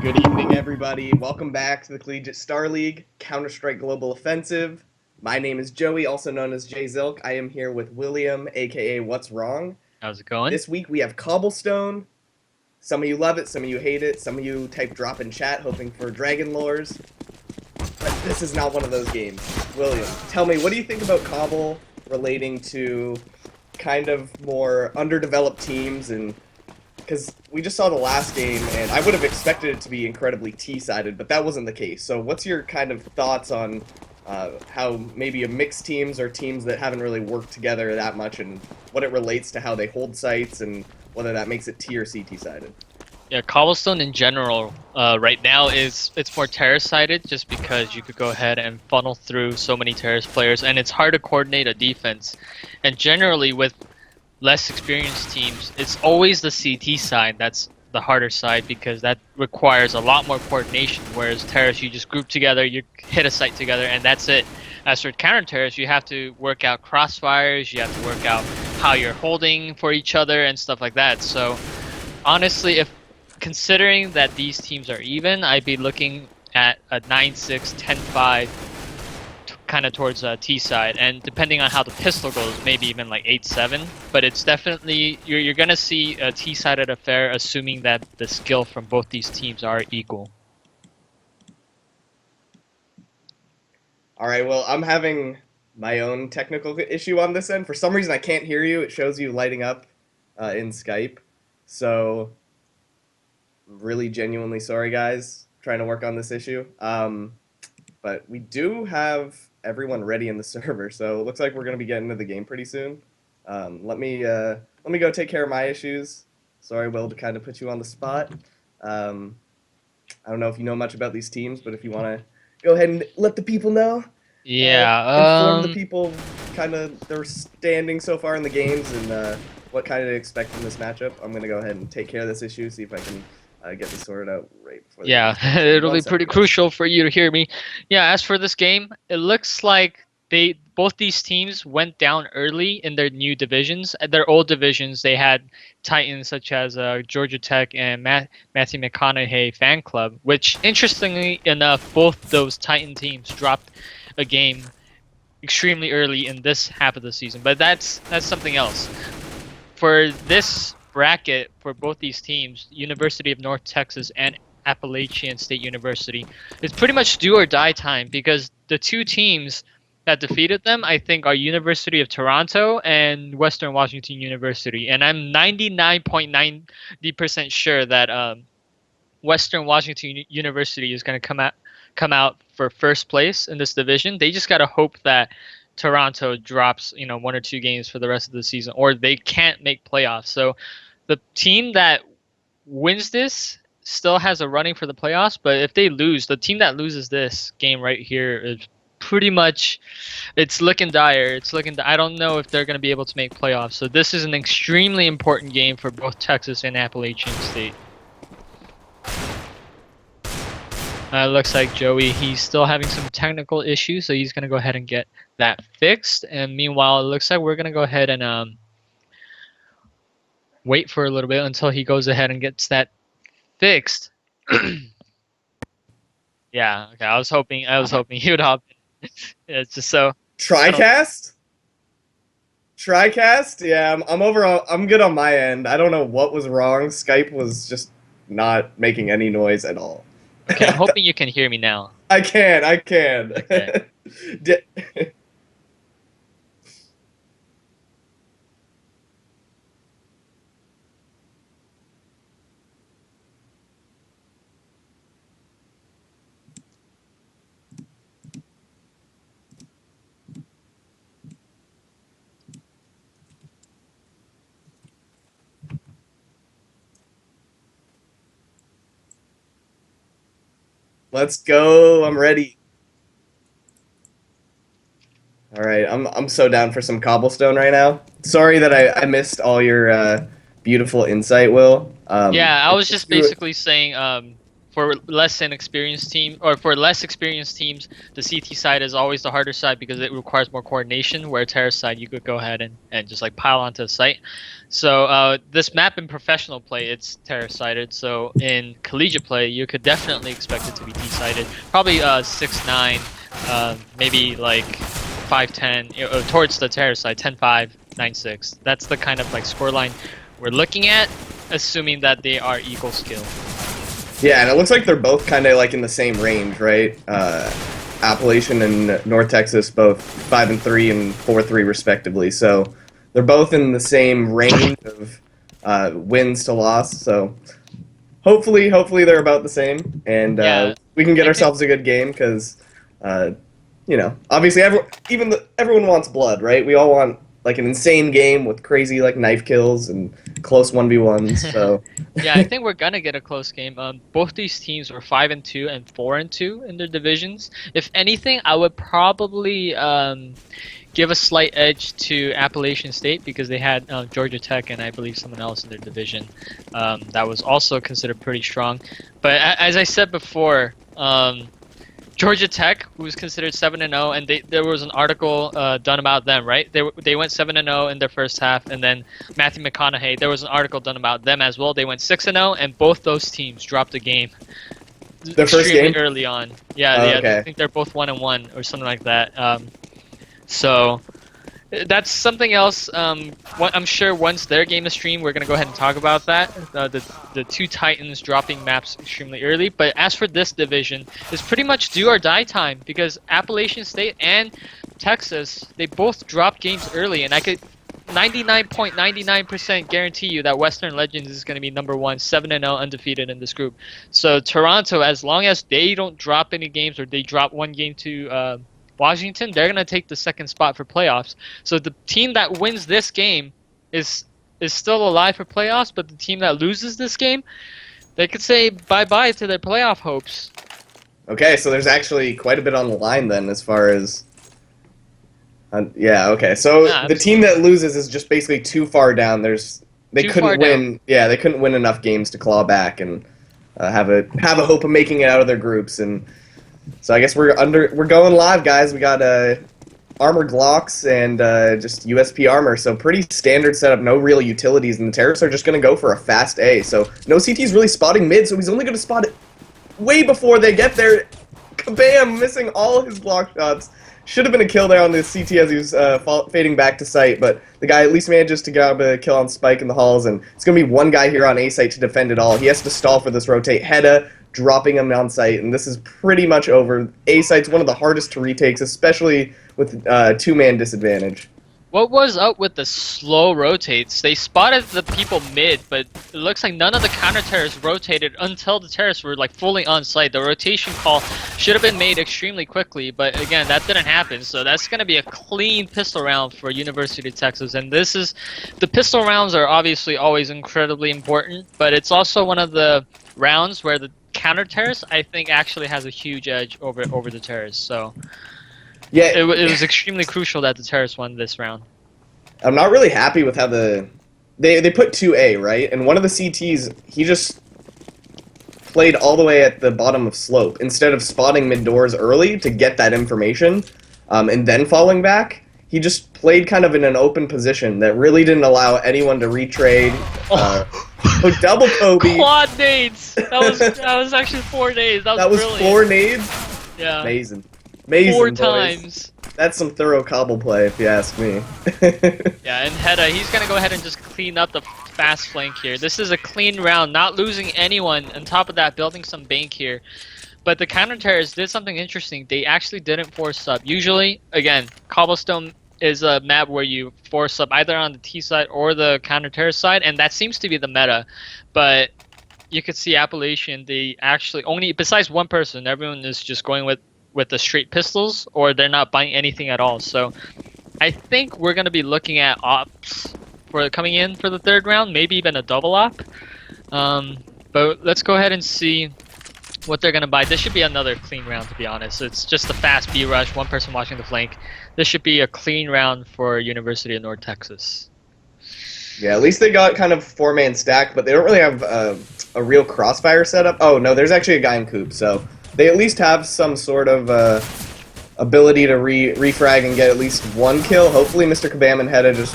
Good evening, everybody. Welcome back to the Collegiate Star League Counter-Strike Global Offensive. My name is Joey, also known as Jay Zilk. I am here with William, aka What's Wrong. How's it going? This week we have Cobblestone. Some of you love it, some of you hate it, some of you type drop in chat hoping for Dragon Lores. But this is not one of those games. William, tell me, what do you think about Cobble relating to kind of more underdeveloped teams? And because we just saw the last game, and I would have expected it to be incredibly T-sided, but that wasn't the case. So what's your kind of thoughts on how maybe a mixed teams or teams that haven't really worked together that much, and what it relates to how they hold sites, and whether that makes it T or CT-sided? Yeah, Cobblestone in general, right now it's more terrace-sided just because you could go ahead and funnel through so many terrace players, and it's hard to coordinate a defense. And generally, with less experienced teams, it's always the CT side that's the harder side because that requires a lot more coordination. Whereas terrace, you just group together, you hit a site together, and that's it. As for counter terrace, you have to work out crossfires, you have to work out how you're holding for each other and stuff like that. So honestly, if considering that these teams are even, I'd be looking at a 9-6, 10-5, kind of towards T side, and depending on how the pistol goes, maybe even like 8-7. But it's definitely you're gonna see a T-sided affair, assuming that the skill from both these teams are equal. All right, well, I'm having my own technical issue on this end. For some reason, I can't hear you. It shows you lighting up in Skype. So, really genuinely sorry, guys. Trying to work on this issue. But we do have everyone ready in the server, so it looks like we're going to be getting into the game pretty soon. Let me go take care of my issues. Sorry, Will, to kind of put you on the spot. I don't know if you know much about these teams, but if you want to go ahead and let the people know, inform the Yeah. people kind of their standing so far in the games and what kind of expect from this matchup. I'm going to go ahead and take care of this issue, see if I can get this sorted out right before the game Yeah, starts. Give me it'll one be pretty second, guys. crucial for you to hear me. Yeah, as for this game, it looks like they both these teams went down early in their new divisions. At their old divisions, they had titans such as Georgia Tech and Matthew McConaughey fan club, which interestingly enough, both those Titan teams dropped a game extremely early in this half of the season. But that's something else. For this bracket, for both these teams, University of North Texas and Appalachian State University, it's pretty much do or die time because the two teams that defeated them, I think, are University of Toronto and Western Washington University. And I'm 99.90% sure that Western Washington University is going to come out for first place in this division. They just got to hope that Toronto drops, one or two games for the rest of the season, or they can't make playoffs. So the team that wins this still has a running for the playoffs, but if they lose, the team that loses this game right here is pretty much it's looking dire. I don't know if they're going to be able to make playoffs. So this is an extremely important game for both Texas and Appalachian State. Looks like Joey, he's still having some technical issues, so he's going to go ahead and get that fixed. And meanwhile, it looks like we're going to go ahead and wait for a little bit until he goes ahead and gets that fixed. Yeah, okay. I was hoping he would hop in. It's just so I don't. Tricast? Tricast? Yeah, I'm good on my end. I don't know what was wrong. Skype was just not making any noise at all. Okay, I'm hoping you can hear me now. I can, I can. Okay. Di- Let's go. I'm ready. All right, I'm so down for some cobblestone right now. Sorry that I missed all your beautiful insight, Will. Yeah, I If, was if just you basically saying for less inexperienced team or for less experienced teams, the CT side is always the harder side because it requires more coordination. Where terrace side, you could go ahead and just like pile onto the site. So this map in professional play, it's terrace sided. So in collegiate play, you could definitely expect it to be D sided. Probably 6-9, maybe like 5-10 towards the terrace side, 10-5, 9-6. That's the kind of like scoreline we're looking at, assuming that they are equal skill. Yeah, and it looks like they're both kind of like in the same range, right? Appalachian and North Texas both 5-3 and 4-3 respectively. So they're both in the same range of wins to loss. So hopefully they're about the same, and Yeah, we can get I think ourselves a good game because, obviously everyone wants blood, right? We all want like an insane game with crazy like knife kills and close 1v1s. So yeah, I think we're gonna get a close game. Both these teams were 5-2 and 4-2 in their divisions. If anything, I would probably give a slight edge to Appalachian State because they had Georgia Tech and I believe someone else in their division that was also considered pretty strong. But as I said before, Georgia Tech, who was considered 7-0, and there was an article done about them, right? They went 7-0 in their first half, and then Matthew McConaughey, there was an article done about them as well. They went 6-0, and both those teams dropped a game. their first Extremely game. early on. Yeah, Oh, yeah, okay. I think they're both 1-1 or something like that. So that's something else. I'm sure once their game is streamed, we're gonna go ahead and talk about that. The two Titans dropping maps extremely early. But as for this division, it's pretty much do or die time because Appalachian State and Texas, they both dropped games early, and I could 99.99% guarantee you that Western Legends is going to be number one, 7-0 undefeated in this group. So Toronto, as long as they don't drop any games or they drop one game to Washington, they're going to take the second spot for playoffs. So the team that wins this game is still alive for playoffs, but the team that loses this game, they could say bye-bye to their playoff hopes. Okay, so there's actually quite a bit on the line then as far as... yeah, okay. So Yeah, the team that loses is just basically too far down. They Too couldn't far win. Yeah, they couldn't win enough games to claw back and have a hope of making it out of their groups. And so I guess we're going live, guys. We got armor Glocks and just USP armor. So pretty standard setup. No real utilities, and the terrorists are just going to go for a fast A. So no CT's really spotting mid. So he's only going to spot it way before they get there. Kabam! Missing all his block shots. Should have been a kill there on the CT as he was fading back to site, but the guy at least manages to grab a kill on Spike in the halls, and it's going to be one guy here on A site to defend it all. He has to stall for this rotate. Hedda dropping him on site, and this is pretty much over. A site's one of the hardest to retakes, especially with two-man disadvantage. What was up with the slow rotates? They spotted the people mid, but it looks like none of the counter terrorists rotated until the terrorists were like fully on site. The rotation call should have been made extremely quickly, but again, that didn't happen. So that's going to be a clean pistol round for University of Texas. And the pistol rounds are obviously always incredibly important, but it's also one of the rounds where the counter terrorist, I think, actually has a huge edge over the terrorists. So yeah, it was extremely crucial that the terrorists won this round. I'm not really happy with how they put 2A, right? And one of the CTs, he just played all the way at the bottom of slope instead of spotting mid doors early to get that information and then falling back. He just played kind of in an open position that really didn't allow anyone to retrade. Double Kobe. Quad nades. That was actually 4 nades. That was brilliant. 4 nades. Yeah. Amazing, 4 boys. times. That's some thorough cobble play, if you ask me. Yeah, and Hedda, he's gonna go ahead and just clean up the fast flank here. This is a clean round, not losing anyone. On top of that, building some bank here. But the counter terrorists did something interesting. They actually didn't force up. Usually, again, cobblestone is a map where you force up either on the T side or the counter terrorist side, and that seems to be the meta. But you could see Appalachian, they actually only, besides one person, everyone is just going with the straight pistols, or they're not buying anything at all. So I think we're going to be looking at ops for coming in for the third round, maybe even a double op. But let's go ahead and see what they're going to buy. This should be another clean round, to be honest. It's just a fast B rush, one person watching the flank. This should be a clean round for University of North Texas. Yeah, at least they got kind of four-man stack, but they don't really have a real crossfire setup. Oh, no, there's actually a guy in Coop, so they at least have some sort of ability to refrag and get at least one kill. Hopefully Mr. Kabam and Hedda just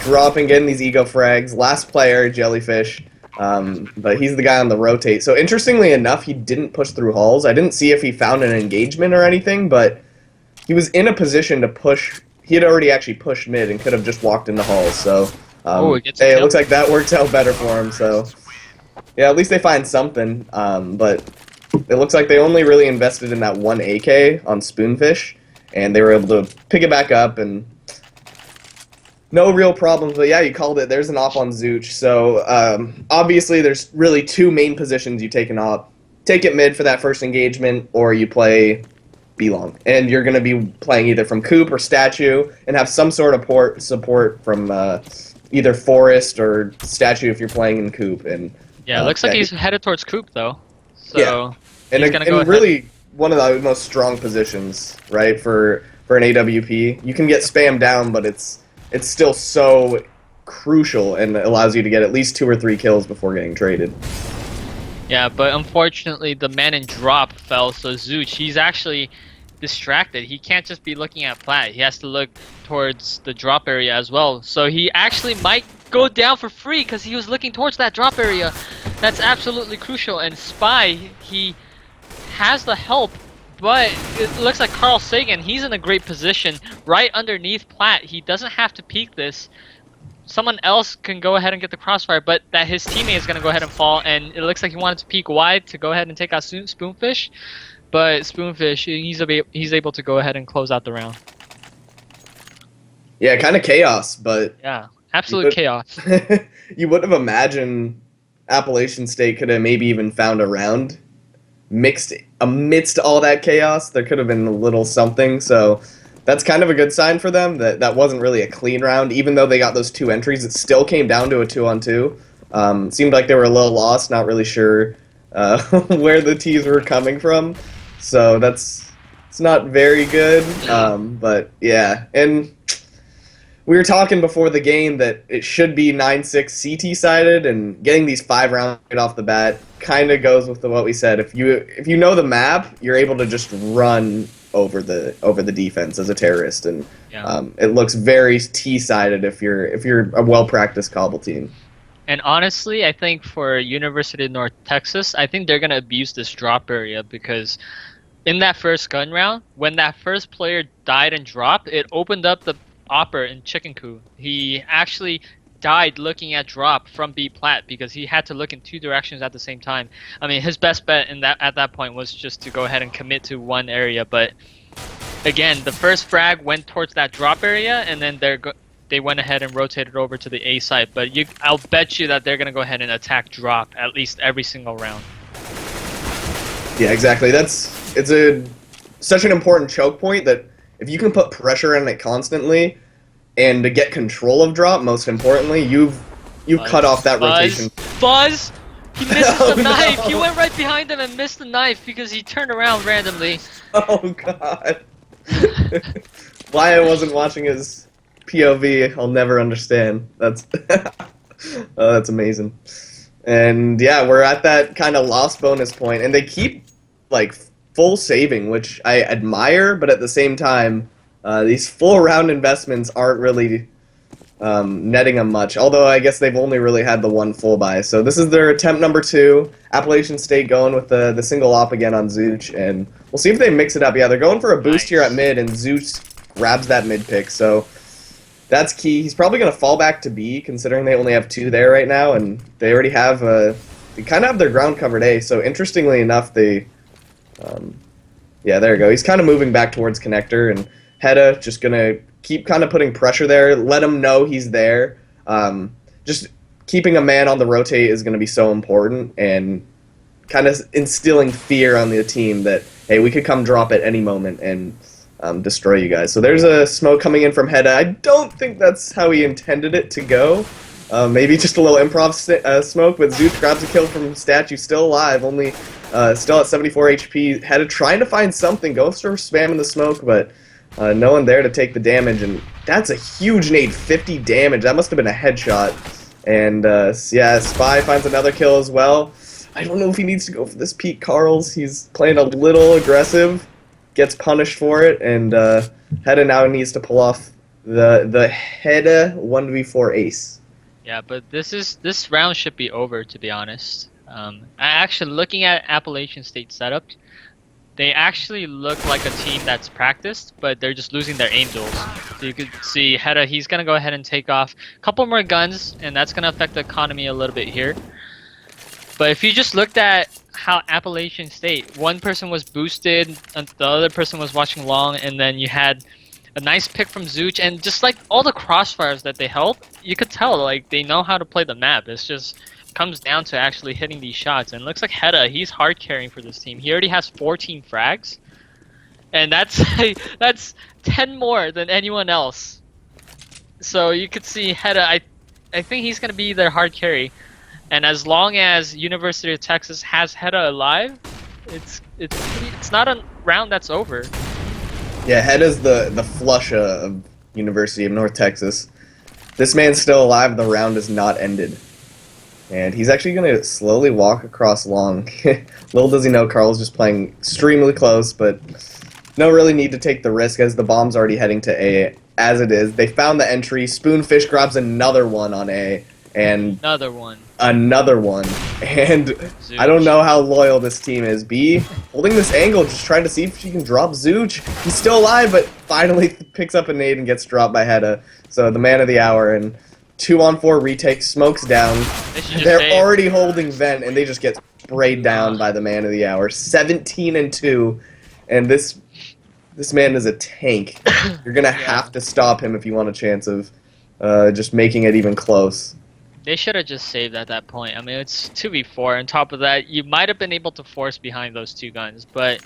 drop and get in these ego frags. Last player, Jellyfish, but he's the guy on the rotate. So interestingly enough, he didn't push through halls. I didn't see if he found an engagement or anything, but he was in a position to push. He had already actually pushed mid and could have just walked into halls, so... hey, it looks like that worked out better for him, so... Yeah, at least they find something, but it looks like they only really invested in that one AK on Spoonfish, and they were able to pick it back up, and no real problems, but yeah, you called it. There's an op on Zooch, so obviously there's really two main positions you take an op. Take it mid for that first engagement, or you play B-long, and you're going to be playing either from Coop or Statue, and have some sort of support from either Forest or Statue if you're playing in Coop, and... Yeah, it looks like he's headed towards Coop, though. So yeah. And, he's gonna go ahead. Really one of the most strong positions, right, for an AWP. You can get spammed down, but it's still so crucial and allows you to get at least 2 or 3 kills before getting traded. Yeah, but unfortunately the man in drop fell, so Zooch, he's actually distracted. He can't just be looking at plat. He has to look towards the drop area as well. So he actually might go down for free because he was looking towards that drop area. That's absolutely crucial. And Spy, he has the help, but it looks like Carl Sagan, he's in a great position right underneath plat. He doesn't have to peek this. Someone else can go ahead and get the crossfire, but that his teammate is going to go ahead and fall, and it looks like he wanted to peek wide to go ahead and take out Spoonfish. But Spoonfish, he's able to go ahead and close out the round. Yeah, kind of chaos, but... Yeah, absolute chaos. You would have imagined Appalachian State could have maybe even found a round mixed amidst all that chaos. There could have been a little something, so that's kind of a good sign for them. That wasn't really a clean round. Even though they got those 2 entries, it still came down to a 2-on-2. Seemed like they were a little lost, not really sure where the T's were coming from. So it's not very good, but yeah. And we were talking before the game that it should be 9-6 CT sided, and getting these 5 rounds right off the bat kind of goes with what we said. If you know the map, you're able to just run over the defense as a terrorist, and yeah. It looks very T sided if you're a well practiced Cobble team. And honestly, I think for University of North Texas, I think they're gonna abuse this drop area because in that first gun round, when that first player died and dropped, it opened up the Opper in Chicken Coup. He actually died looking at drop from B plat because he had to look in 2 directions at the same time. I mean, his best bet at that point was just to go ahead and commit to one area, but again, the first frag went towards that drop area, and then they went ahead and rotated over to the A site. But I'll bet you that they're gonna go ahead and attack drop at least every single round. Yeah, exactly. It's such an important choke point that if you can put pressure on it constantly, and to get control of drop, most importantly, you've cut off that rotation. Buzz! He missed the knife! No. He went right behind him and missed the knife because he turned around randomly. Oh god. Why I wasn't watching his POV, I'll never understand. That's that's amazing. And yeah, we're at that kind of lost bonus point, and they keep like full saving, which I admire, but at the same time, these full round investments aren't really netting them much, although I guess they've only really had the 1 full buy. So this is their attempt number 2. Appalachian State going with the single op again on Zooch, and we'll see if they mix it up. Yeah, they're going for a boost here at mid, and Zooch grabs that mid pick, so that's key. He's probably going to fall back to B, considering they only have 2 there right now, and they already have they kind of have their ground covered A, so interestingly enough, they... yeah, there you go. He's kind of moving back towards connector, and Hedda just going to keep kind of putting pressure there, let him know he's there. Just keeping a man on the rotate is going to be so important, and kind of instilling fear on the team that, hey, we could come drop at any moment and destroy you guys. So there's a smoke coming in from Hedda. I don't think that's how he intended it to go. Maybe just a little improv smoke, but Zooch grabs a kill from Statue, still alive, only still at 74 HP. Hedda trying to find something, goes for spamming the smoke, but No one there to take the damage, and that's a huge nade, 50 damage. That must have been a headshot. And yeah, Spy finds another kill as well. I don't know if he needs to go for this peak Carls. He's playing a little aggressive, gets punished for it, and Hedda now needs to pull off the Hedda 1v4 ace. Yeah, but this round should be over, to be honest. Actually, looking at Appalachian State setup, they actually look like a team that's practiced, but they're just losing their aim duels. So you could see Hedda, he's gonna go ahead and take off a couple more guns, and that's gonna affect the economy a little bit here. But if you just looked at how Appalachian State, one person was boosted, and the other person was watching long, and then you had a nice pick from Zooch, and just like all the crossfires that they held, you could tell like they know how to play the map. It's just comes down to actually hitting these shots. And it looks like Hedda, he's hard carrying for this team. He already has 14 frags, and that's that's 10 more than anyone else. So you could see Hedda. I think he's gonna be their hard carry, and as long as University of Texas has Hedda alive, it's not a round that's over. Yeah, Hedda's the flusha of University of North Texas. This man's still alive, the round is not ended. And he's actually going to slowly walk across long. Little does he know, Carl's just playing extremely close, but no really need to take the risk as the bomb's already heading to A as it is. They found the entry, Spoonfish grabs another one on A, and Another one. And Zooch. I don't know how loyal this team is. B, holding this angle, just trying to see if she can drop Zooch. He's still alive, but finally picks up a nade and gets dropped by Hedda. So the man of the hour, and 2-on-4 retake, smokes down. They're already holding vent, and they just get sprayed down by the man of the hour. 17-2, and this man is a tank. You're gonna have to stop him if you want a chance of just making it even close. They should have just saved at that point. I mean, it's 2v4. On top of that, you might have been able to force behind those two guns, but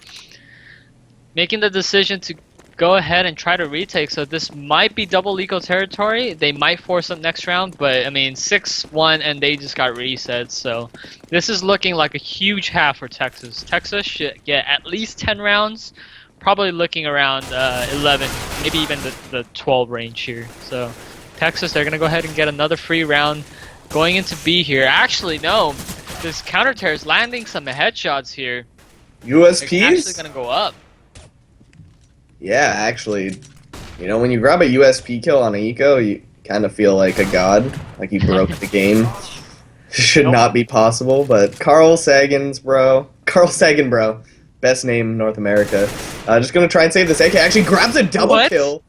making the decision to go ahead and try to retake, so this might be double legal territory. They might force them next round, but I mean, 6-1 and they just got reset, so this is looking like a huge half for Texas. Texas should get at least 10 rounds, probably looking around 11, maybe even the 12 range here. So Texas, they're going to go ahead and get another free round. Going into B here. Actually, no. This counter tear is landing some headshots here. USPs? It's actually going to go up. Yeah, actually. You know, when you grab a USP kill on an eco, you kind of feel like a god. Like you broke the game. Should not be possible, but Carl Sagan, bro. Best name in North America. Just going to try and save this AK. Actually grabs a double kill.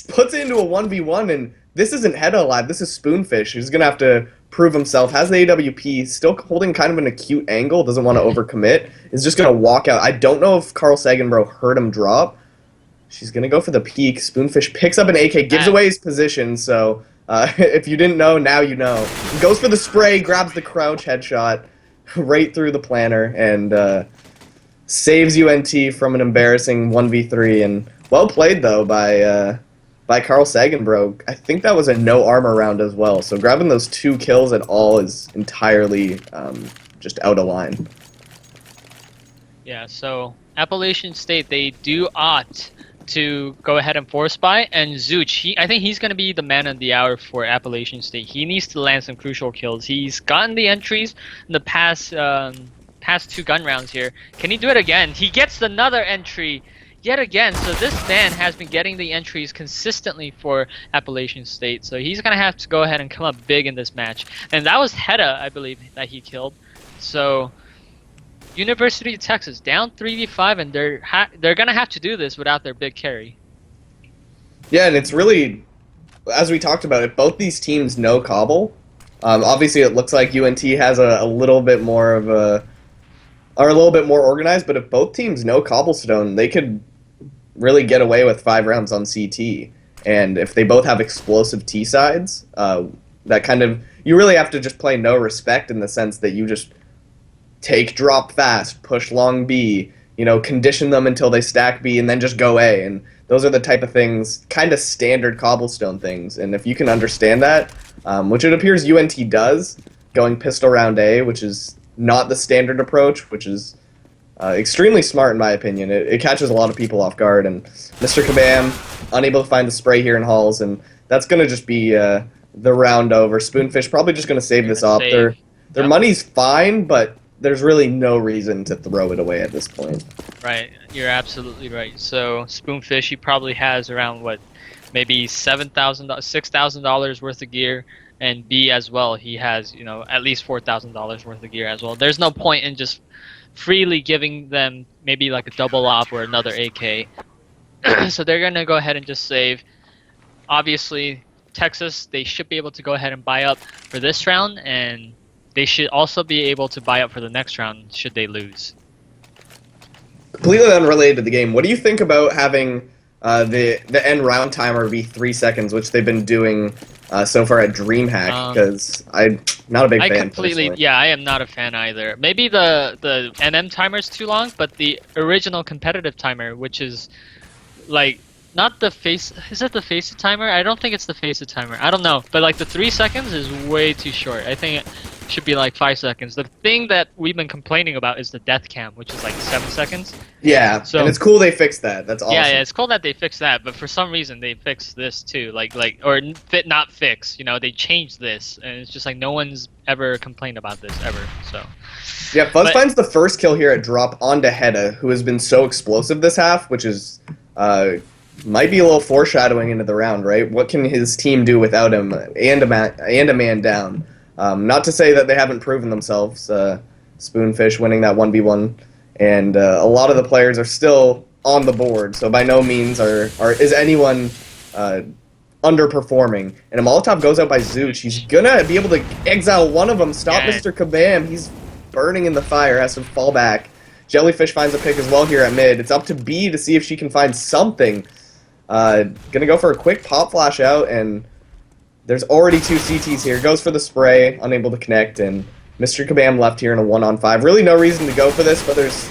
Puts it into a 1v1, and this isn't Hedda alive, this is Spoonfish, who's going to have to prove himself, has the AWP, still holding kind of an acute angle, doesn't want to overcommit, is just going to walk out. I don't know if Carl Saganbro heard him drop. She's going to go for the peek. Spoonfish picks up an AK, gives away his position, so if you didn't know, now you know. Goes for the spray, grabs the crouch headshot right through the planner, and saves UNT from an embarrassing 1v3, and well played, though, by Carl Saganbro. I think that was a no armor round as well, so grabbing those 2 kills at all is entirely just out of line. Yeah, so Appalachian State, they do opt to go ahead and force buy, and Zooch, I think he's going to be the man of the hour for Appalachian State. He needs to land some crucial kills. He's gotten the entries in the past 2 gun rounds here. Can he do it again? He gets another entry yet again, so this man has been getting the entries consistently for Appalachian State, so he's gonna have to go ahead and come up big in this match. And that was Hedda, I believe, that he killed. So University of Texas down 3v5, and they're gonna have to do this without their big carry. Yeah, and it's really, as we talked about, if both these teams know Cobble, obviously it looks like UNT has a little bit more of are a little bit more organized, but if both teams know Cobblestone, they could really get away with 5 rounds on CT. And if they both have explosive T sides, that kind of, you really have to just play no respect in the sense that you just take drop fast, push long B, you know, condition them until they stack B, and then just go A. And those are the type of things, kind of standard Cobblestone things. And if you can understand that, which it appears UNT does, going pistol round A, which is not the standard approach, which is Extremely smart, in my opinion. It catches a lot of people off guard, and Mr. Kabam unable to find the spray here in halls, and that's going to just be the round over. Spoonfish probably just going to save They're this gonna op. save. Their Yep. money's fine, but there's really no reason to throw it away at this point. Right. You're absolutely right. So Spoonfish, he probably has around what, maybe $6,000 worth of gear, and B as well. He has, at least $4,000 worth of gear as well. There's no point in just freely giving them maybe like a double op or another AK. So they're gonna go ahead and just save. Obviously, Texas, they should be able to go ahead and buy up for this round, and they should also be able to buy up for the next round should they lose. Completely unrelated to the game, what do you think about having the end round timer be 3 seconds, which they've been doing so far at DreamHack? Because I'm not a big I fan. completely, Personally. yeah, I am not a fan either. Maybe the MM timer is too long, but the original competitive timer, which is like not the face, is it the face timer? I don't think it's the face timer. I don't know, but like the 3 seconds is way too short. I think it should be like 5 seconds. The thing that we've been complaining about is the death cam, which is like 7 seconds. Yeah, So and it's cool they fixed that. That's awesome. yeah, it's cool that they fixed that, but for some reason they fixed this too. Or fit not fix. They changed this, and it's just like no one's ever complained about this ever. So Yeah, Fuzz but- finds the first kill here at drop onto Hedda, who has been so explosive this half, which is might be a little foreshadowing into the round, right? What can his team do without him and a man down? Not to say that they haven't proven themselves. Spoonfish winning that 1v1, and a lot of the players are still on the board, so by no means is anyone underperforming. And a Molotov goes out by Zooch. He's gonna be able to exile one of them, stop Yeah. Mr. Kabam. He's burning in the fire, has to fall back. Jellyfish finds a pick as well here at mid. It's up to B to see if she can find something. Gonna go for a quick pop flash out, and there's already 2 CTs here. Goes for the spray, unable to connect, and Mr. Kabam left here in a 1-on-5. Really no reason to go for this, but there's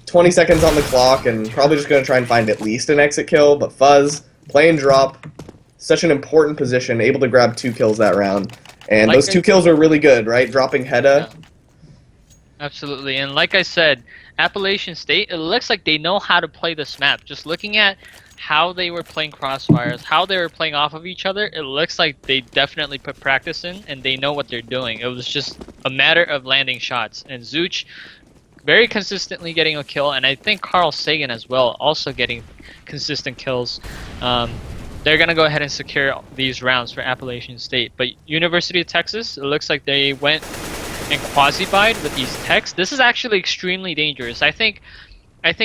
20 seconds on the clock, and probably just gonna try and find at least an exit kill, but Fuzz, playing drop, such an important position, able to grab 2 kills that round. And Like those 2 kills are really good, right? Dropping Hedda. Yeah. Absolutely, and like I said, Appalachian State, it looks like they know how to play this map. Just looking at how they were playing crossfires, how they were playing off of each other, it looks like they definitely put practice in, and they know what they're doing. It was just a matter of landing shots, and Zooch very consistently getting a kill, and I think Carl Sagan as well, also getting consistent kills. They're going to go ahead and secure these rounds for Appalachian State. But University of Texas, it looks like they went and quasi-buyed with these techs. This is actually extremely dangerous. I think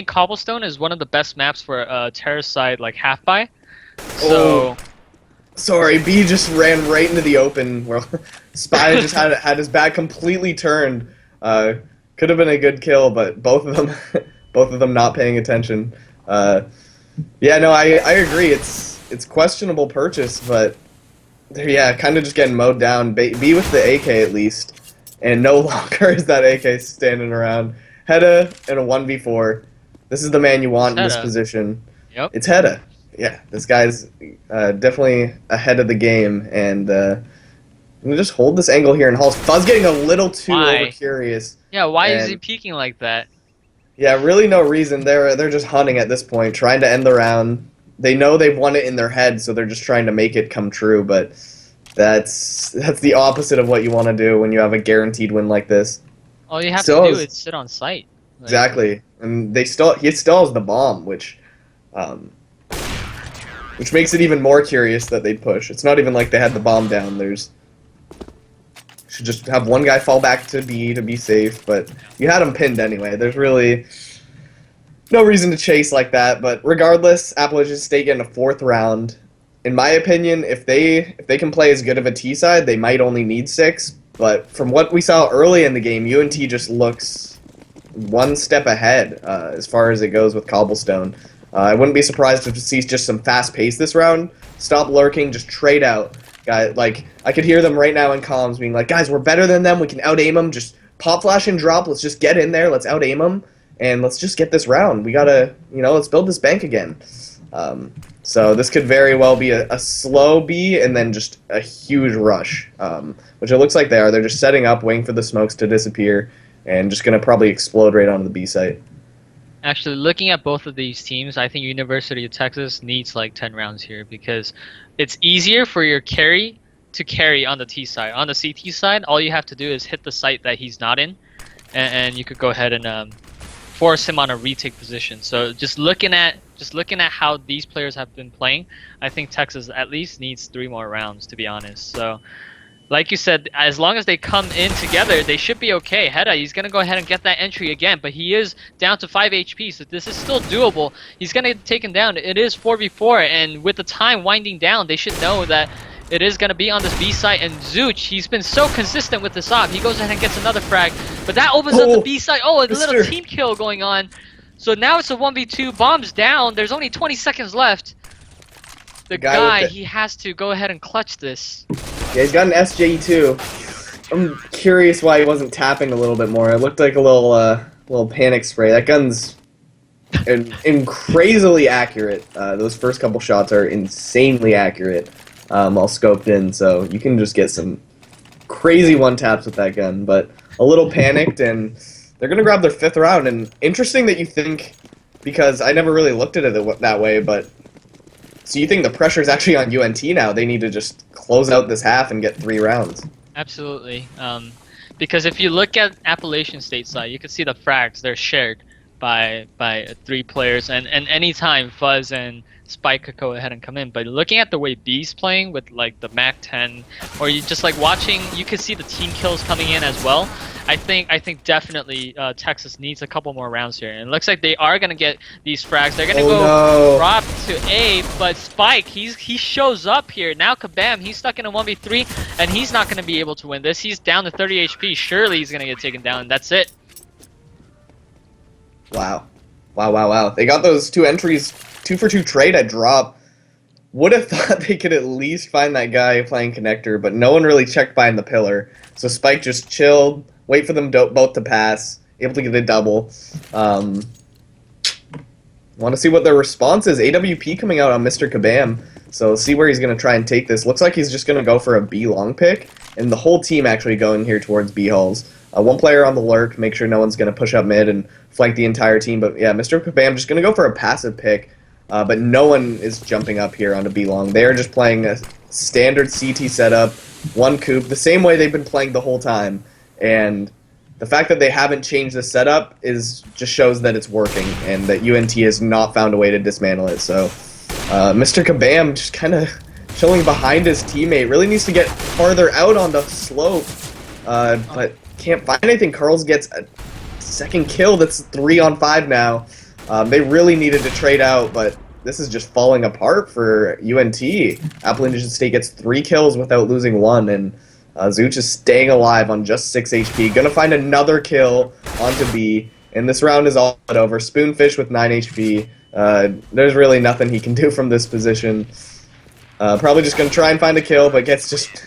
Cobblestone is one of the best maps for a terrace side like half buy. So Sorry, B just ran right into the open. Well, Spy just had his back completely turned. Could have been a good kill, but both of them not paying attention. Yeah, no, I agree. It's questionable purchase, but yeah, kind of just getting mowed down. B with the AK at least, and no longer is that AK standing around. Hedda in a 1v4. This is the man you want in this position. Yep. It's Hedda. Yeah, this guy's definitely ahead of the game, and I'm gonna just hold this angle here in halls. Fuzz getting a little too over curious. Yeah, why is he peeking like that? Yeah, really no reason. They're just hunting at this point, trying to end the round. They know they've won it in their head, so they're just trying to make it come true. But that's the opposite of what you want to do when you have a guaranteed win like this. All you have to do is sit on site. Like, exactly, and he still has the bomb, which makes it even more curious that they push. It's not even like they had the bomb down. Should just have one guy fall back to B to be safe, but you had him pinned anyway. There's really no reason to chase like that, but regardless, Appalachian State getting a 4th round. In my opinion, if they can play as good of a T side, they might only need 6, but from what we saw early in the game, UNT just looks one step ahead as far as it goes with Cobblestone. I wouldn't be surprised to see just some fast pace this round. Stop lurking, just trade out. Guys, like, I could hear them right now in comms being like, guys, we're better than them, we can out-aim them, just pop flash and drop, let's just get in there, let's out-aim them, and let's just get this round. We gotta, let's build this bank again. So this could very well be a slow B and then just a huge rush, which it looks like they are. They're just setting up, waiting for the smokes to disappear. and just gonna probably explode right onto the B site. Actually, looking at both of these teams, I think University of Texas needs like 10 rounds here because it's easier for your carry to carry on the T side. On the CT side, all you have to do is hit the site that he's not in, and you could go ahead and force him on a retake position. So just looking at how these players have been playing, I think Texas at least needs 3 more rounds to be honest. So like you said, as long as they come in together, they should be okay. Heda, he's going to go ahead and get that entry again, but he is down to 5 HP, so this is still doable. He's going to get taken down. It is 4v4, and with the time winding down, they should know that it is going to be on this B site, and Zooch, he's been so consistent with this op. He goes ahead and gets another frag, but that opens up the B site. Oh, a little team kill going on. So now it's a 1v2. Bomb's down. There's only 20 seconds left. The guy, he has to go ahead and clutch this. Yeah, he's got an SJ too. I'm curious why he wasn't tapping a little bit more. It looked like a little panic spray. That gun's crazily accurate. Those first couple shots are insanely accurate, all scoped in. So you can just get some crazy one taps with that gun. But a little panicked, and they're gonna grab their 5th round. And interesting that you think, because I never really looked at it that way, but. So you think the pressure is actually on UNT now? They need to just close out this half and get 3 rounds. Absolutely. Because if you look at Appalachian stateside, you can see the frags. They're shared by 3 players, and anytime Fuzz and Spike could go ahead and come in. But looking at the way B's playing with like the Mac 10, or you just like watching, you can see the team kills coming in as well. I think definitely Texas needs a couple more rounds here, and it looks like they are gonna get these frags. They're gonna drop to A, but Spike, he shows up here now. Kabam, he's stuck in a 1v3, and he's not gonna be able to win this. He's down to 30 HP. Surely he's gonna get taken down, and that's it. Wow, wow! They got those 2 entries, 2-for-2 trade at drop. Would have thought they could at least find that guy playing connector, but no one really checked behind the pillar. So Spike just chilled. Wait for them both to pass, able to get a double. Want to see what their response is. AWP coming out on Mr. Kabam, so see where he's going to try and take this. Looks like he's just going to go for a B long pick, and the whole team actually going here towards B halls. 1 player on the lurk, make sure no one's going to push up mid and flank the entire team. But yeah, Mr. Kabam just going to go for a passive pick, but no one is jumping up here onto B long. They are just playing a standard CT setup, 1 coop, the same way they've been playing the whole time. And the fact that they haven't changed the setup just shows that it's working, and that UNT has not found a way to dismantle it. So Mr. Kabam just kind of chilling behind his teammate. Really needs to get farther out on the slope, but can't find anything. Carls gets a 2nd kill. That's 3 on 5 now. They really needed to trade out, but this is just falling apart for UNT. Appalachian State gets 3 kills without losing 1, and Zooch is staying alive on just 6 HP. Gonna find another kill onto B, and this round is all but over. Spoonfish with 9 HP. There's really nothing he can do from this position. Probably just gonna try and find a kill, but gets just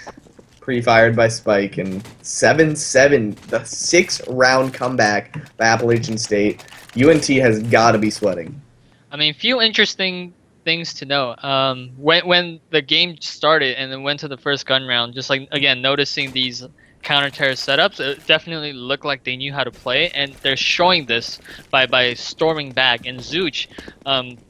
pre-fired by Spike. And 7-7, the 6-round comeback by Appalachian State. UNT has got to be sweating. I mean, few interesting things to know. When the game started and then went to the first gun round, just like again noticing these counter-terrorist setups, it definitely looked like they knew how to play, and they're showing this by storming back. And Zooch,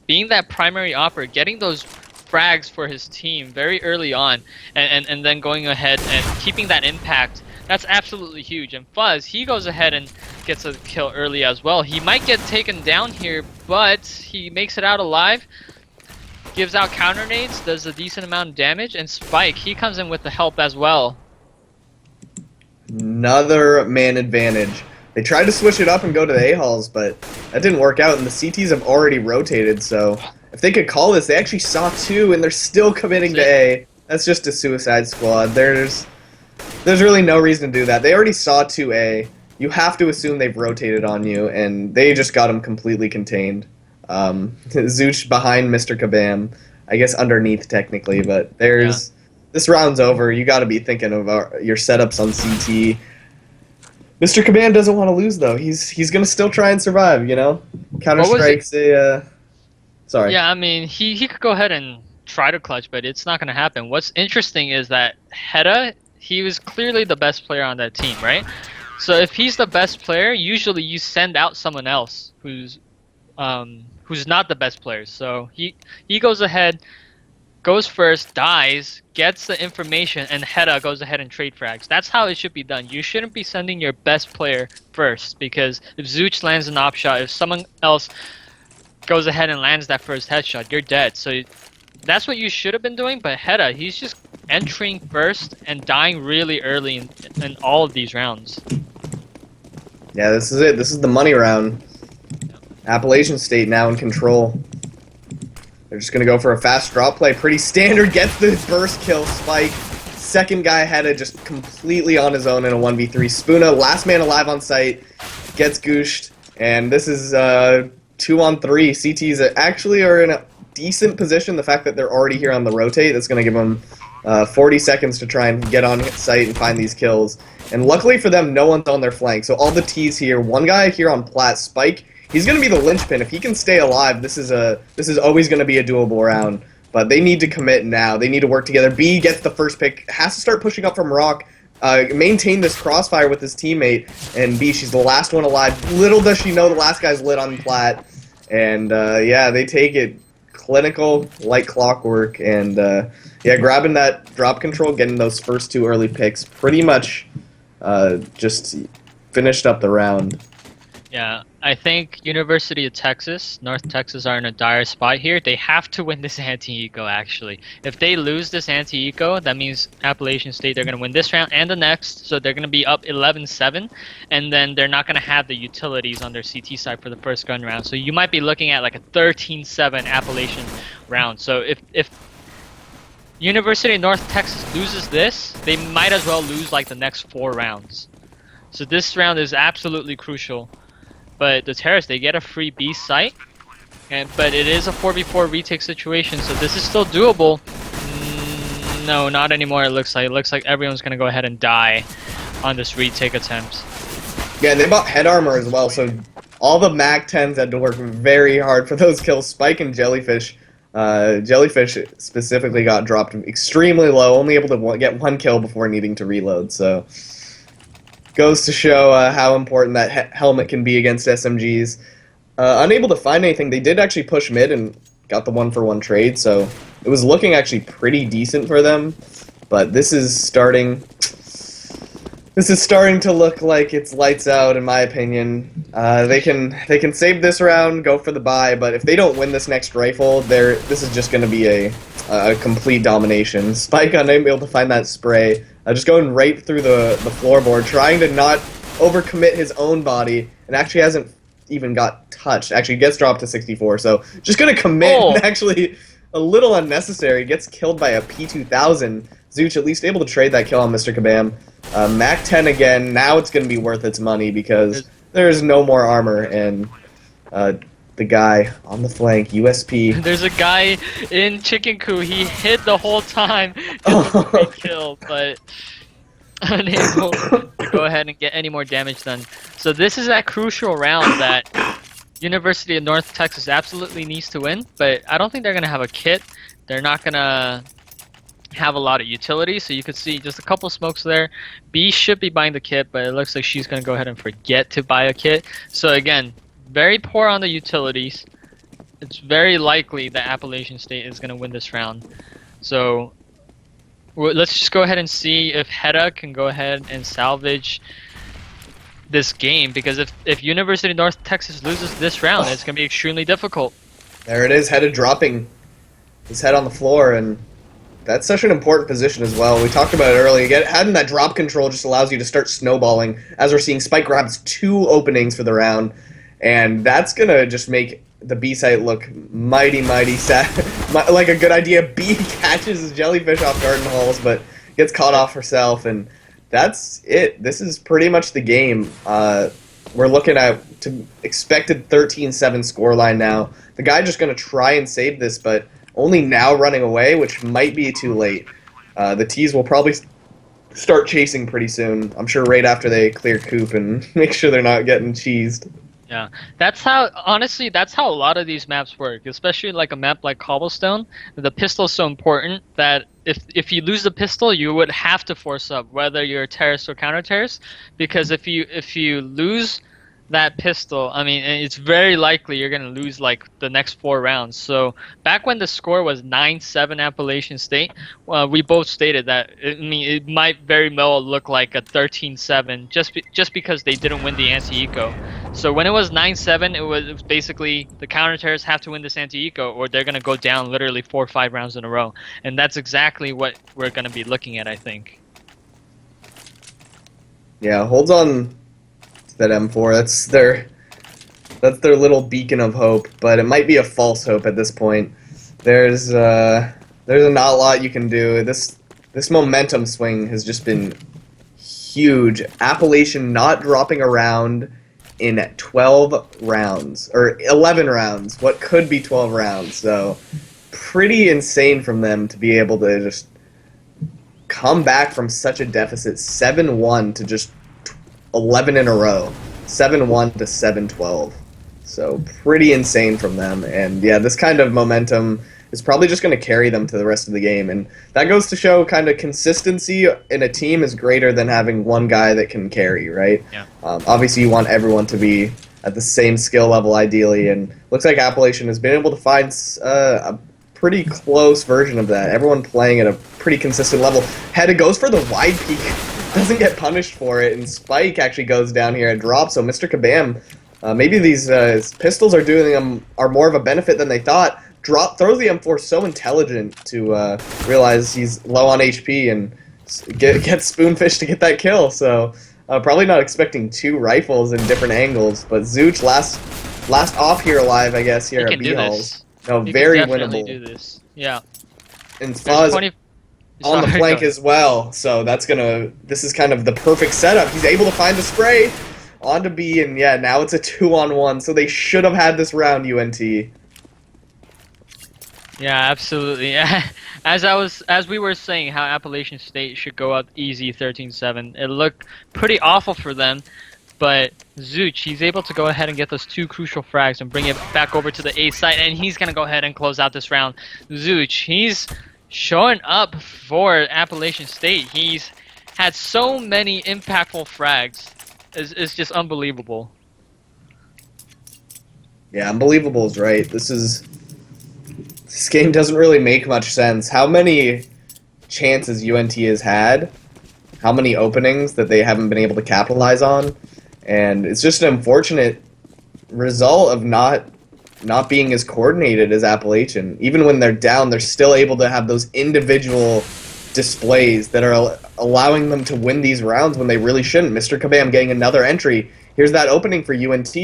being that primary opper, getting those frags for his team very early on, and then going ahead and keeping that impact, that's absolutely huge. And Fuzz, he goes ahead and gets a kill early as well. He might get taken down here, but he makes it out alive. Gives out counter nades, does a decent amount of damage, and Spike, he comes in with the help as well. Another man advantage. They tried to switch it up and go to the A-halls, but that didn't work out, and the CTs have already rotated, so if they could call this, they actually saw 2, and they're still committing to A. That's just a suicide squad. There's really no reason to do that. They already saw 2A. You have to assume they've rotated on you, and they just got them completely contained. Zooch behind Mr. Kabam, I guess underneath technically, but this round's over. You got to be thinking of your setups on CT. Mr. Kabam doesn't want to lose though. He's gonna still try and survive. You know, Counter Strike's sorry. Yeah, I mean he could go ahead and try to clutch, but it's not gonna happen. What's interesting is that Heda, he was clearly the best player on that team, right? So if he's the best player, usually you send out someone else who's not the best player. So he goes ahead, goes first, dies, gets the information, and Heda goes ahead and trade frags. That's how it should be done. You shouldn't be sending your best player first, because if Zooch lands an op shot, if someone else goes ahead and lands that first headshot, you're dead. So that's what you should have been doing, but Heda, he's just entering first and dying really early in all of these rounds. Yeah, this is it. This is the money round. Appalachian State now in control. They're just going to go for a fast drop play. Pretty standard. Gets the burst kill. Spike. Second guy had it just completely on his own in a 1v3. Spoona, last man alive on site. Gets gooshed. And this is 2-on-3. CTs actually are in a decent position. The fact that they're already here on the rotate, that's going to give them 40 seconds to try and get on site and find these kills. And luckily for them, no one's on their flank. So all the T's here. One guy here on plat. Spike. He's going to be the linchpin. If he can stay alive, this is always going to be a doable round. But they need to commit now. They need to work together. B gets the first pick. Has to start pushing up from Rock. Maintain this crossfire with his teammate. And B, she's the last one alive. Little does she know the last guy's lit on plat. And yeah, they take it clinical, like clockwork. And yeah, grabbing that drop control, getting those first two early picks, pretty much just finished up the round. Yeah, I think University of Texas, North Texas are in a dire spot here. They have to win this anti-eco, actually. If they lose this anti-eco, that means Appalachian State, they're going to win this round and the next, so they're going to be up 11-7, and then they're not going to have the utilities on their CT side for the first gun round. So you might be looking at like a 13-7 Appalachian round. So if University of North Texas loses this, they might as well lose like the next 4 rounds. So this round is absolutely crucial. But the Terrace, they get a free B site, but it is a 4v4 retake situation, so this is still doable. No, not anymore. It looks like everyone's gonna go ahead and die on this retake attempt. Yeah, they bought head armor as well, so all the Mag 10s had to work very hard for those kills. Spike and Jellyfish. Jellyfish specifically got dropped extremely low, only able to get 1 kill before needing to reload, so goes to show how important that helmet can be against SMGs. Unable to find anything, they did actually push mid and got the 1-for-1 trade, so it was looking actually pretty decent for them. But this is starting to look like it's lights out, in my opinion. They can save this round, go for the buy, but if they don't win this next rifle, this is just going to be a complete domination. Spike unable to find that spray. Just going right through the floorboard, trying to not overcommit his own body, and actually hasn't even got touched. Actually gets dropped to 64, so just going to commit, and actually a little unnecessary. Gets killed by a P2000. Zooch at least able to trade that kill on Mr. Kabam. Mac 10 again, now it's going to be worth its money because there's no more armor, and the guy on the flank, USP. There's a guy in Chicken Coop. He hid the whole time to be killed, but unable to go ahead and get any more damage done. So this is that crucial round that University of North Texas absolutely needs to win, but I don't think they're going to have a kit. They're not going to have a lot of utility, so you could see just a couple smokes there. B should be buying the kit, but it looks like she's going to go ahead and forget to buy a kit. So again, very poor on the utilities. It's very likely that Appalachian State is going to win this round. So let's just go ahead and see if Heda can go ahead and salvage this game, because if University of North Texas loses this round, it's going to be extremely difficult. There it is, Heda dropping his head on the floor, and that's such an important position as well. We talked about it earlier. Having that drop control just allows you to start snowballing, as we're seeing Spike grabs 2 openings for the round. And that's going to just make the B site look mighty sad. Like a good idea. B catches his Jellyfish off garden halls, but gets caught off herself. And that's it. This is pretty much the game. We're looking at expected 13-7 scoreline now. The guy just going to try and save this, but only now running away, which might be too late. The T's will probably start chasing pretty soon. I'm sure right after they clear Coop and make sure they're not getting cheesed. Yeah, that's how, honestly, that's how a lot of these maps work, especially like a map like Cobblestone. The pistol's so important that if you lose the pistol, you would have to force up, whether you're terrorist or counter terrorist, because if you lose that pistol, I mean, it's very likely you're gonna lose like the next 4 rounds. So back when the score was 9-7 Appalachian State, we both stated that, I mean, it might very well look like a 13-7 just because they didn't win the anti-eco. So when it was 9-7, it was basically the counter terrorists have to win this anti-eco or they're gonna go down literally 4 or 5 rounds in a row, and that's exactly what we're gonna be looking at, I think. Yeah, holds on to that M4. That's their little beacon of hope, but it might be a false hope at this point. There's not a lot you can do. This momentum swing has just been huge. Appalachian not dropping around in 12 rounds or 11 rounds. What could be 12 rounds? So pretty insane from them to be able to just come back from such a deficit 7-1 to just 11 in a row. 7-1 to 7-12. So pretty insane from them. And yeah, this kind of momentum is probably just going to carry them to the rest of the game. And that goes to show kind of consistency in a team is greater than having one guy that can carry, right? Yeah. Obviously, you want everyone to be at the same skill level, ideally. And looks like Appalachian has been able to find a pretty close version of that. Everyone playing at a pretty consistent level. Hedda goes for the wide peak, doesn't get punished for it, and Spike actually goes down here and drops. So Mr. Kabam, maybe these pistols are more of a benefit than they thought. Throws the M4 so intelligent to realize he's low on HP and gets Spoonfish to get that kill. So probably not expecting 2 rifles in different angles, but Zooch last off here alive, I guess, here He at can B do Halls. this. No, He very can definitely winnable. do this. Yeah. And There's Fuzz 20. on the Sorry, flank go as well, so this is kind of the perfect setup. He's able to find the spray onto B, and yeah, now it's a 2-on-1, so they should have had this round, UNT. Yeah, absolutely. As we were saying, how Appalachian State should go up easy 13-7. It looked pretty awful for them, but Zooch, he's able to go ahead and get those 2 crucial frags and bring it back over to the A site, and he's gonna go ahead and close out this round. Zooch, he's showing up for Appalachian State. He's had so many impactful frags. It's just unbelievable. Yeah, unbelievable is right. This game doesn't really make much sense. How many chances UNT has had, how many openings that they haven't been able to capitalize on, and it's just an unfortunate result of not being as coordinated as Appalachian. Even when they're down, they're still able to have those individual displays that are allowing them to win these rounds when they really shouldn't. Mr. Kabam getting another entry. Here's that opening for UNT.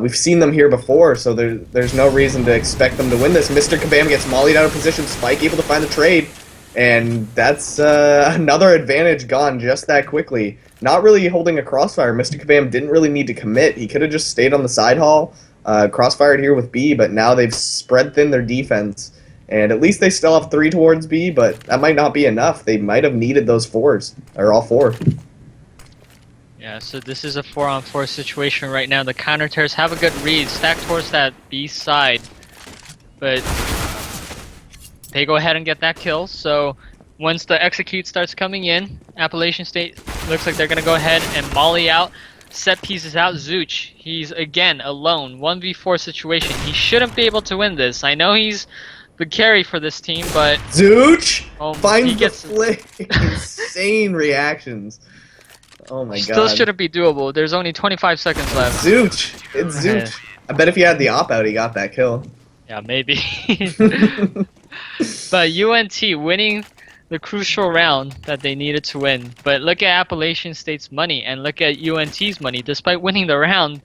We've seen them here before, so there's no reason to expect them to win this. Mr. Kabam gets mollied out of position. Spike able to find the trade, and that's another advantage gone just that quickly. Not really holding a crossfire. Mr. Kabam didn't really need to commit. He could have just stayed on the side hall, crossfired here with B, but now they've spread thin their defense. And at least they still have 3 towards B, but that might not be enough. They might have needed those 4s, or all 4. Yeah, so this is a 4-on-4 situation right now. The counter terrorists have a good read, stack towards that B side, but they go ahead and get that kill. So once the execute starts coming in, Appalachian State looks like they're gonna go ahead and molly out, set pieces out. Zooch, he's again alone, 1v4 situation. He shouldn't be able to win this. I know he's the carry for this team, but Zooch he finds gets the flick. Insane reactions. Oh my still god. shouldn't be doable. There's only 25 seconds left. Zooch. It's Zooch. I bet if he had the op out, he got that kill. Yeah, maybe. But UNT winning the crucial round that they needed to win. But look at Appalachian State's money and look at UNT's money. Despite winning the round,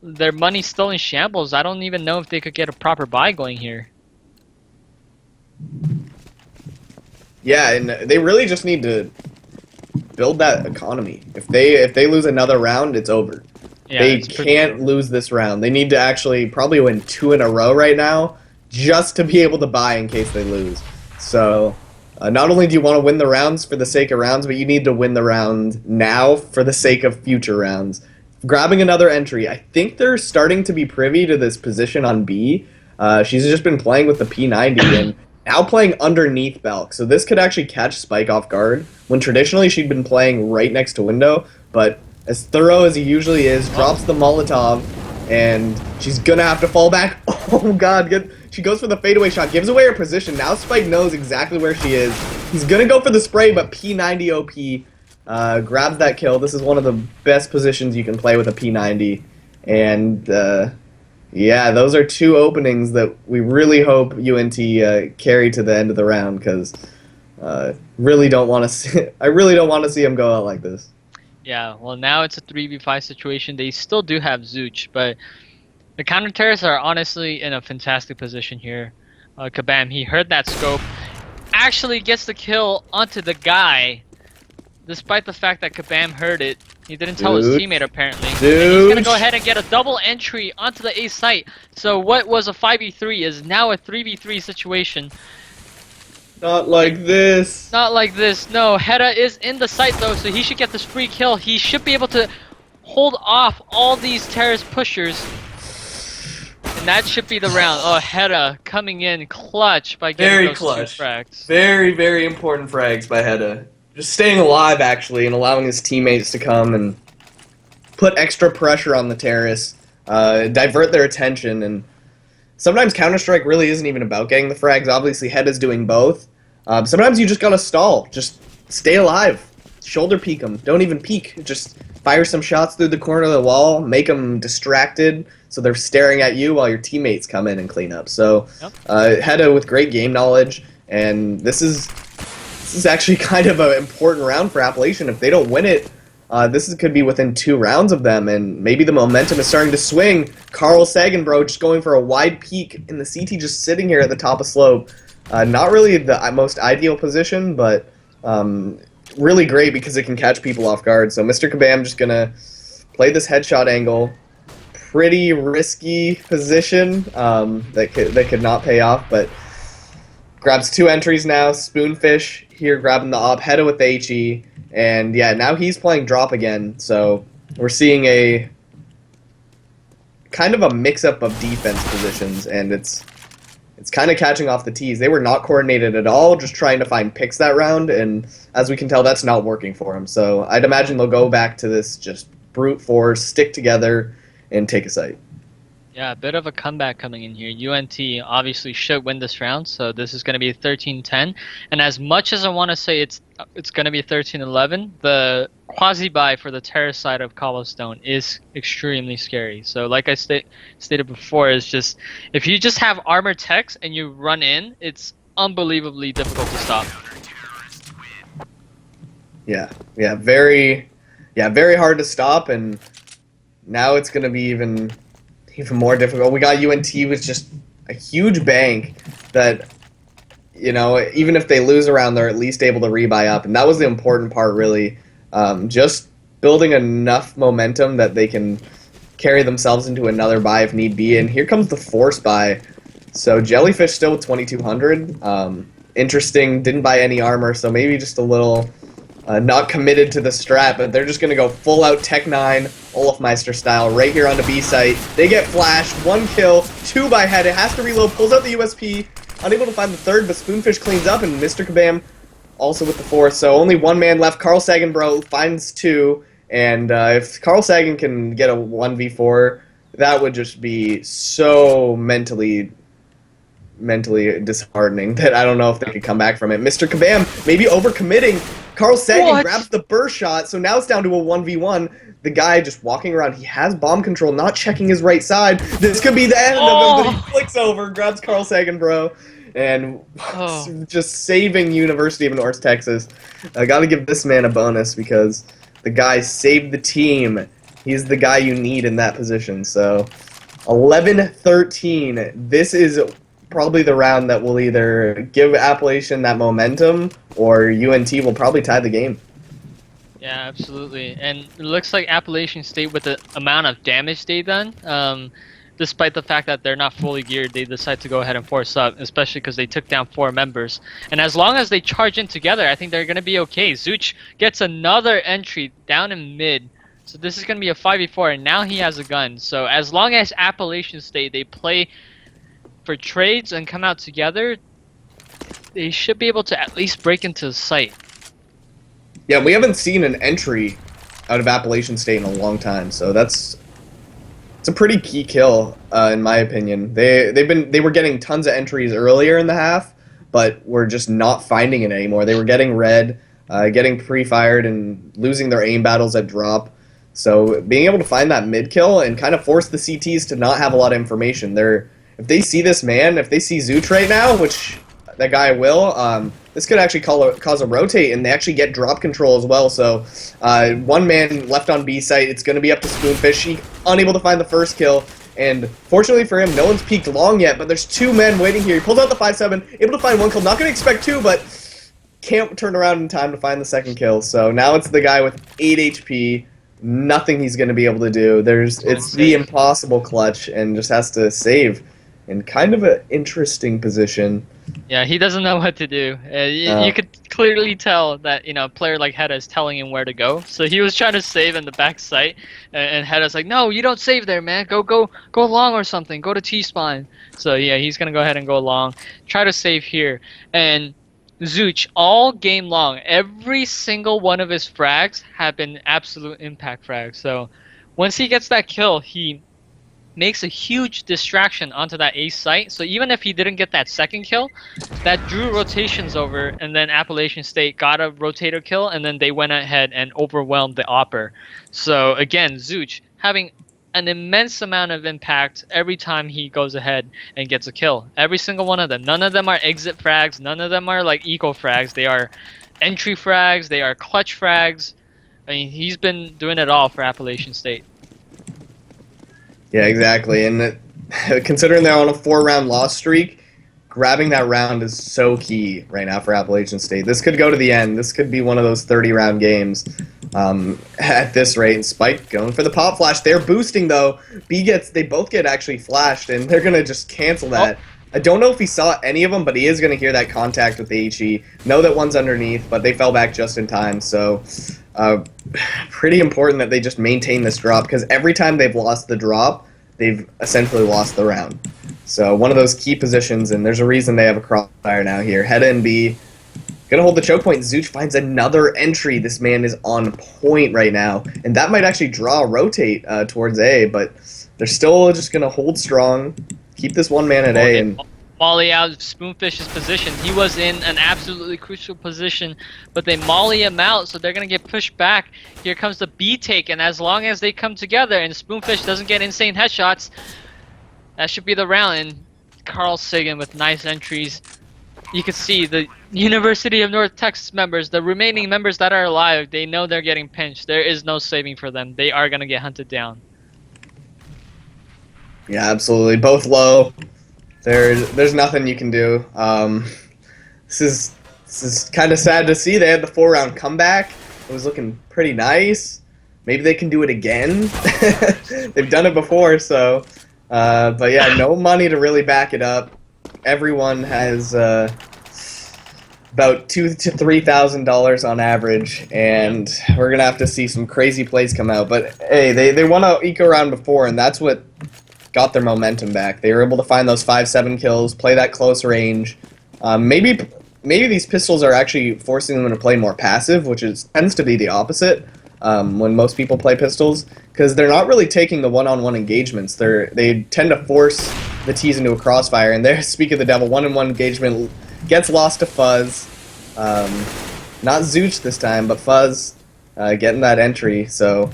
their money's still in shambles. I don't even know if they could get a proper buy going here. Yeah, and they really just need to build that economy. If they lose another round, it's over. Yeah, They it's pretty can't true. lose this round. They need to actually probably win 2 in a row right now just to be able to buy in case they lose. So not only do you want to win the rounds for the sake of rounds, but you need to win the round now for the sake of future rounds. grabbing another entry. I think they're starting to be privy to this position on B. She's just been playing with the P90 and now playing underneath Belk. So this could actually catch Spike off guard when traditionally she'd been playing right next to window. But as thorough as he usually is, drops the Molotov and she's gonna have to fall back. Oh god, good. She goes for the fadeaway shot, gives away her position. Now Spike knows exactly where she is. He's gonna go for the spray, but P90 OP grabs that kill. This is one of the best positions you can play with a P90. And yeah, those are two openings that we really hope UNT carry to the end of the round, because really don't want to see. I really don't want to see him go out like this. Yeah, well, now it's a 3v5 situation. They still do have Zooch, but the counter terrorists are honestly in a fantastic position here. Kabam, he heard that scope, actually gets the kill onto the guy, despite the fact that Kabam heard it. He didn't tell his teammate apparently. And he's gonna go ahead and get a double entry onto the A site. So what was a 5v3 is now a 3v3 situation. Not like this. Not like this. No, Hedda is in the site though, so he should get this free kill. He should be able to hold off all these terrorist pushers. And that should be the round. Oh, Hedda coming in clutch by getting those clutch. 2 frags. Very, very important frags by Hedda. Just staying alive, actually, and allowing his teammates to come and put extra pressure on the terrorists, divert their attention, and sometimes Counter-Strike really isn't even about getting the frags. Obviously, Hedda's doing both. Sometimes you just gotta stall. Just stay alive. Shoulder peek them. Don't even peek. Just fire some shots through the corner of the wall, make them distracted so they're staring at you while your teammates come in and clean up. So, Hedda with great game knowledge, and this is actually kind of an important round for Appalachian. If they don't win it, could be within 2 rounds of them, and maybe the momentum is starting to swing. Carl Sagan, bro, just going for a wide peek in the CT, just sitting here at the top of slope. Not really the most ideal position, but really great because it can catch people off guard. So Mr. Kabam just gonna play this headshot angle. Pretty risky position that could not pay off, but grabs 2 entries now. Spoonfish here grabbing the op, Hedda with the HE, and yeah, now he's playing drop again. So we're seeing a kind of a mix-up of defense positions, and it's kind of catching off the T's. They were not coordinated at all, just trying to find picks that round, and as we can tell, that's not working for them. So I'd imagine they'll go back to this just brute force, stick together, and take a site. Yeah, a bit of a comeback coming in here. UNT obviously should win this round, so this is going to be 13-10. And as much as I want to say it's going to be 13-11, the quasi-buy for the terror side of Cobblestone is extremely scary. So like I stated before, is just if you just have armor techs and you run in, it's unbelievably difficult to stop. Yeah, very hard to stop, and now it's going to be even more difficult. We got UNT with just a huge bank that, you know, even if they lose around, they're at least able to rebuy up, and that was the important part, really. Just building enough momentum that they can carry themselves into another buy if need be, and here comes the force buy. So Jellyfish still with 2,200. Interesting, didn't buy any armor, so maybe just a little not committed to the strat, but they're just going to go full-out Tech 9, Olafmeister style, right here on the B site. They get flashed, 1 kill, 2 by Head. It has to reload, pulls out the USP, unable to find the 3rd, but Spoonfish cleans up, and Mr. Kabam also with the 4th. So only 1 man left. Carl Sagan, bro, finds 2, and if Carl Sagan can get a 1v4, that would just be so mentally disheartening that I don't know if they could come back from it. Mr. Kabam maybe overcommitting. Carl Sagan grabs the burst shot, so now it's down to a 1v1. The guy just walking around, he has bomb control, not checking his right side. This could be the end of him, but he flicks over, grabs Carl Sagan, bro, and just saving University of North Texas. I gotta give this man a bonus because the guy saved the team. He's the guy you need in that position. So 11-13. This is probably the round that will either give Appalachian that momentum or UNT will probably tie the game. Yeah, absolutely. And it looks like Appalachian State, with the amount of damage they've done, despite the fact that they're not fully geared, they decide to go ahead and force up, especially because they took down 4 members. And as long as they charge in together, I think they're going to be okay. Zooch gets another entry down in mid. So this is going to be a 5v4, and now he has a gun. So as long as Appalachian State, they play for trades and come out together, they should be able to at least break into the site. Yeah, we haven't seen an entry out of Appalachian State in a long time, so it's a pretty key kill, in my opinion. They were getting tons of entries earlier in the half, but we're just not finding it anymore. They were getting red, getting pre-fired, and losing their aim battles at drop. So being able to find that mid kill and kind of force the CTs to not have a lot of information. If they see this man, if they see Zooch right now, which that guy will, this could actually cause a rotate, and they actually get drop control as well. So one man left on B site. It's going to be up to Spoonfish. He unable to find the first kill, and fortunately for him, no one's peeked long yet, but there's two men waiting here. He pulls out the 5-7, able to find one kill. Not going to expect two, but can't turn around in time to find the second kill. So now it's the guy with 8 HP. Nothing he's going to be able to do. It's the impossible clutch, and just has to save in kind of an interesting position. Yeah, he doesn't know what to do. You could clearly tell that, a player like Hedda is telling him where to go. So he was trying to save in the back site, and Hedda's like, no, you don't save there, man. Go long or something. Go to T-spawn. So yeah, he's going to go ahead and go long. Try to save here. And Zooch, all game long, every single one of his frags have been absolute impact frags. So once he gets that kill, he makes a huge distraction onto that ace site. So even if he didn't get that second kill, that drew rotations over, and then Appalachian State got a rotator kill, and then they went ahead and overwhelmed the Opper. So again, Zooch having an immense amount of impact every time he goes ahead and gets a kill. Every single one of them. None of them are exit frags. None of them are like eco frags. They are entry frags. They are clutch frags. I mean, he's been doing it all for Appalachian State. Yeah, exactly. And considering they're on a 4-round loss streak, grabbing that round is so key right now for Appalachian State. This could go to the end. This could be one of those 30-round games at this rate. And Spike going for the pop flash. They're boosting, though. They both get actually flashed, and they're going to just cancel that. Oh. I don't know if he saw any of them, but he is going to hear that contact with the HE. Know that one's underneath, but they fell back just in time. So pretty important that they just maintain this drop, because every time they've lost the drop, they've essentially lost the round. So one of those key positions, and there's a reason they have a crossfire now here. Hedda and B gonna hold the choke point. Zooch finds another entry. This man is on point right now, and that might actually draw a rotate towards A, but they're still just gonna hold strong, keep this one man at A, and molly out Spoonfish's position. He was in an absolutely crucial position, but they molly him out, so they're going to get pushed back. Here comes the B take, and as long as they come together and Spoonfish doesn't get insane headshots, that should be the round. And Carl Sagan with nice entries. You can see the University of North Texas members, the remaining members that are alive, they know they're getting pinched. There is no saving for them. They are going to get hunted down. Yeah, absolutely. Both low. There's nothing you can do. This is kind of sad to see. They had the 4-round comeback. It was looking pretty nice. Maybe they can do it again. They've done it before, so. But yeah, no money to really back it up. Everyone has about $2,000 to $3,000 on average, and we're gonna have to see some crazy plays come out. But hey, they won an eco round before, and that's what got their momentum back. They were able to find those 5-7 kills, play that close range. Maybe these pistols are actually forcing them to play more passive, which tends to be the opposite when most people play pistols, because they're not really taking the one-on-one engagements. They tend to force the T's into a crossfire, and there, speak of the devil, one-on-one engagement gets lost to Fuzz. Not Zooch this time, but Fuzz getting that entry, so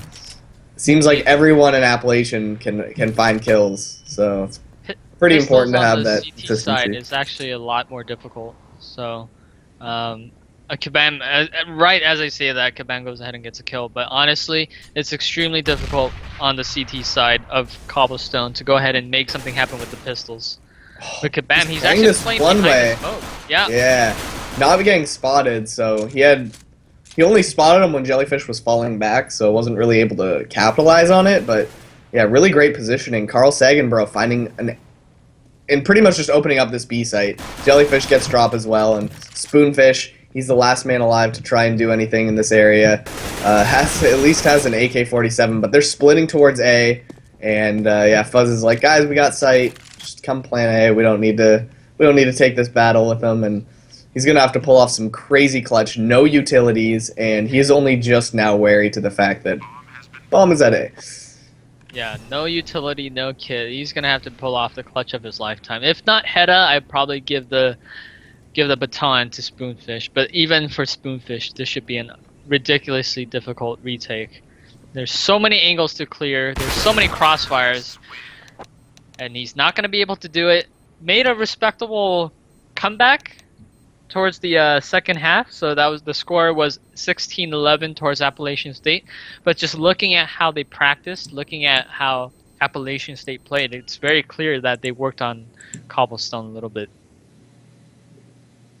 seems like everyone in Appalachian can find kills, so it's pretty important to have that consistency. CT side is actually a lot more difficult. So, a Kabam, right as I say that, Kabam goes ahead and gets a kill. But honestly, it's extremely difficult on the CT side of Cobblestone to go ahead and make something happen with the pistols. But Kabam, he's actually playing one way. Yeah. Yeah. Not getting spotted, so he only spotted him when Jellyfish was falling back, so wasn't really able to capitalize on it. But yeah, really great positioning. Carl Sagan, bro, finding and pretty much just opening up this B site. Jellyfish gets drop as well, and Spoonfish, He's the last man alive to try and do anything in this area. At least has an AK-47, but they're splitting towards A. And yeah, Fuzz is like, guys, we got sight. Just come plan A. We don't need to take this battle with them. And he's gonna have to pull off some crazy clutch, no utilities, and he's only just now wary to the fact that bomb is at A. Yeah, no utility, no kit. He's gonna have to pull off the clutch of his lifetime. If not Hedda, I'd probably give the baton to Spoonfish. But even for Spoonfish, this should be a ridiculously difficult retake. There's so many angles to clear. There's so many crossfires, and he's not gonna be able to do it. Made a respectable comeback towards the second half, so the score was 16-11 towards Appalachian State. But just looking at how they practiced, looking at how Appalachian State played, it's very clear that they worked on cobblestone a little bit.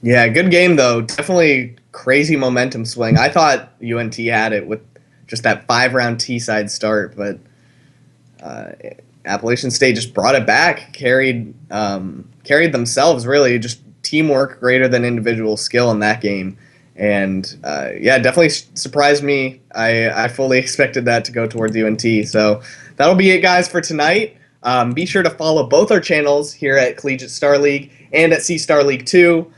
Yeah, good game though. Definitely crazy momentum swing. I thought UNT had it with just that 5-round T-side start, but uh, Appalachian State just brought it back, carried themselves really, just teamwork greater than individual skill in that game. And yeah, definitely surprised me. I fully expected that to go towards UNT. So that'll be it, guys, for tonight. Be sure to follow both our channels here at Collegiate Star League and at C Star League 2,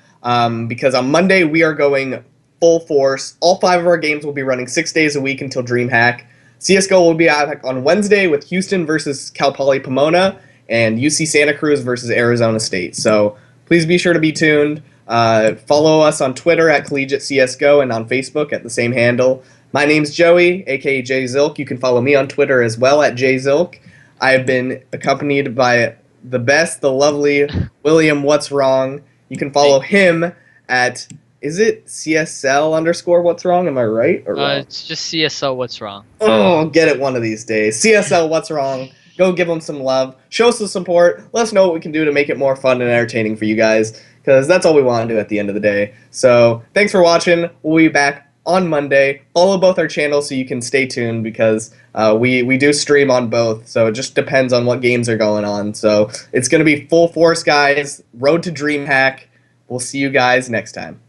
because on Monday we are going full force. All 5 of our games will be running 6 days a week until DreamHack. CSGO will be out on Wednesday with Houston versus Cal Poly Pomona and UC Santa Cruz versus Arizona State. So please be sure to be tuned. Follow us on Twitter at Collegiate CSGO and on Facebook at the same handle. My name's Joey, aka Jay Zilk. You can follow me on Twitter as well at Jay Zilk. I have been accompanied by the best, the lovely William What's Wrong. You can follow him at, is it CSL underscore What's Wrong? Am I right or wrong? It's just CSO What's Wrong. Oh, I'll get it one of these days. CSL What's Wrong? Go give them some love. Show us some support. Let us know what we can do to make it more fun and entertaining for you guys, because that's all we want to do at the end of the day. So thanks for watching. We'll be back on Monday. Follow both our channels so you can stay tuned, because we do stream on both. So it just depends on what games are going on. So it's going to be full force, guys. Road to DreamHack. We'll see you guys next time.